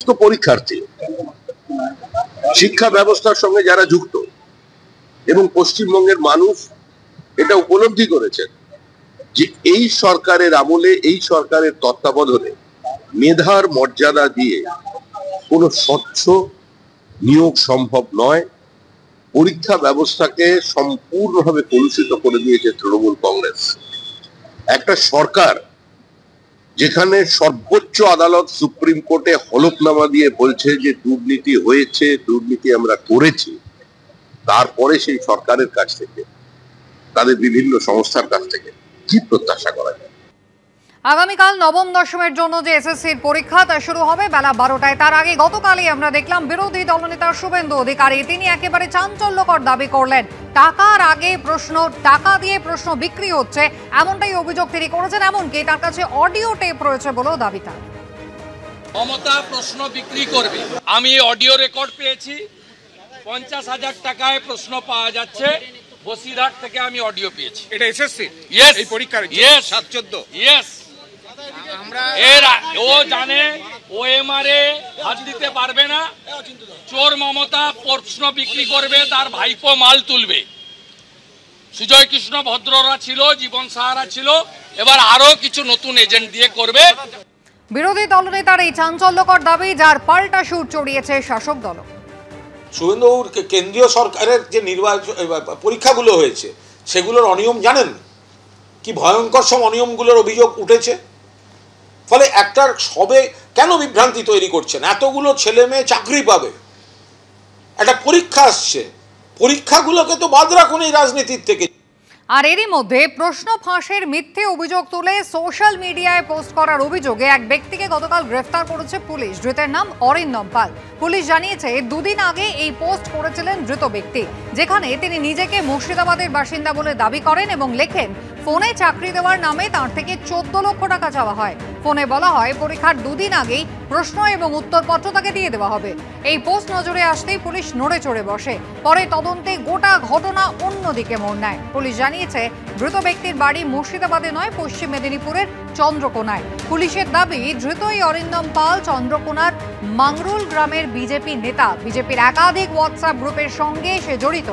সমস্ত পরীক্ষার্থী, শিক্ষা ব্যবস্থার সঙ্গে যারা যুক্ত এবং পশ্চিমবঙ্গের মানুষ এটা উপলব্ধি করেছেন যে এই সরকারের আমলে, এই সরকারের তত্ত্বাবধানে মেধার মর্যাদা দিয়ে কোনো স্বচ্ছ নিয়োগ সম্ভব নয়। পরীক্ষা ব্যবস্থাকে সম্পূর্ণভাবে কলুষিত করে দিয়েছে তৃণমূল কংগ্রেস। একটা সরকার যেখানে সর্বোচ্চ আদালত সুপ্রিম কোর্টে হলফনামা দিয়ে বলছে যে দুর্নীতি হয়েছে, দুর্নীতি আমরা করেছি, তারপরে সেই সরকারের কাছ থেকে, তাদের বিভিন্ন সংস্থার কাছ থেকে কি প্রত্যাশা করা যায়? আগামীকাল নবম দশমের জন্য যে এসএসসির পরীক্ষা তা শুরু হবে বেলা 12টায়। তার আগে গতকালই আমরা দেখলাম বিরোধী দলনেতা শুভেন্দু অধিকারী তিনি একেবারে চাঞ্চল্যকর দাবি করলেন, টাকার আগে প্রশ্ন, টাকা দিয়ে প্রশ্ন বিক্রি হচ্ছে, এমনটাই অভিযোগ তিনি করেছেন। এমনকি তার কাছে অডিও টেপ রয়েছে বলেও দাবি তার। মমতা প্রশ্ন বিক্রি করবে। আমি অডিও রেকর্ড পেয়েছি, 50,000 টাকায় প্রশ্ন পাওয়া যাচ্ছে। বসিরহাট থেকে আমি অডিও পেয়েছি। এটা এসএসসি এই পরীক্ষার 7-14 ইয়েস। ও জানে ওএমআর এ হাত দিতে পারবে না। চোর মমতা প্রশ্ন বিক্রি করবে, তার ভাইপো মাল তুলবে। সুজয় কৃষ্ণ ভদ্ররা ছিল, জীবন সাহারা ছিল, এবার আরো কিছু নতুন এজেন্ট দিয়ে করবে। বিরোধী দলনেতার এই চাঞ্চল্যকর দাবি, যার পাল্টা সুর চড়িয়েছে শাসক দল। শুভেন্দুবাবুর কেন্দ্রীয় সরকারের যে নির্বাচন পরীক্ষাগুলো হয়েছে সেগুলোর অনিয়ম জানেন কি? ভয়ঙ্কর সব অনিয়মগুলোর অভিযোগ উঠেছে। ফলে একটার সবে কেন বিভ্রান্তি তৈরি করছেন? এতগুলো ছেলে মেয়ে চাকরি পাবে, একটা পরীক্ষা আসছে, পরীক্ষাগুলোকে তো বাদ রাখুন এই রাজনীতির থেকে। আর এরই মধ্যে প্রশ্ন ফাঁসের মিথ্যে অভিযোগ তুলে সোশ্যাল মিডিয়ায় পোস্ট করার অভিযোগে এক ব্যক্তিকে গতকাল গ্রেফতার করেছে পুলিশ। ধৃতের নাম অরিন্দম পাল। পুলিশ জানিয়েছে দুদিন আগে এই পোস্ট করেছিলেন ধৃত ব্যক্তি, যেখানে তিনি নিজেকে মুর্শিদাবাদের বাসিন্দা বলে দাবি করেন এবং লেখেন ফোনে চাকরি দেওয়ার নামে তার থেকে 14 লক্ষ টাকা চাওয়া হয়। ফোনে বলা হয় পরীক্ষার দুদিন আগেই প্রশ্ন এবং উত্তরপত্র তাকে দিয়ে দেওয়া হবে। এই পোস্ট নজরে আসতেই পুলিশ নড়ে চড়ে বসে। পরে তদন্তে গোটা ঘটনা অন্যদিকে মোড় নেয়। পুলিশ জানিয়েছে ধৃত ব্যক্তির বাড়ি মুর্শিদাবাদে নয়, পশ্চিম মেদিনীপুরের চন্দ্রকোনায়। পুলিশের দাবি ধৃত এই অরিন্দম পাল চন্দ্রকোনার মাংরুল গ্রামের বিজেপি নেতা। বিজেপির একাধিক হোয়াটসঅ্যাপ গ্রুপের সঙ্গে সে জড়িত।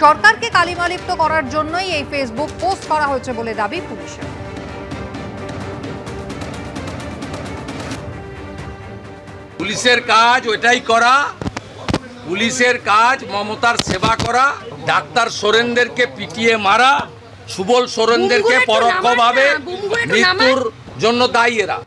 সরকারকে কালিমালিপ্ত করার জন্যই এই ফেসবুক পোস্ট করা হয়েছে বলে দাবি পুলিশের। পুলিশের কাজ ওইটাই করা, পুলিশের কাজ মমতার সেবা করা, ডাক্তার সোরেনদেরকে পিটিয়ে মারা, সুবল সোরেনদেরকে পরোক্ষভাবে মৃত্যুর জন্য দায়ী এরা।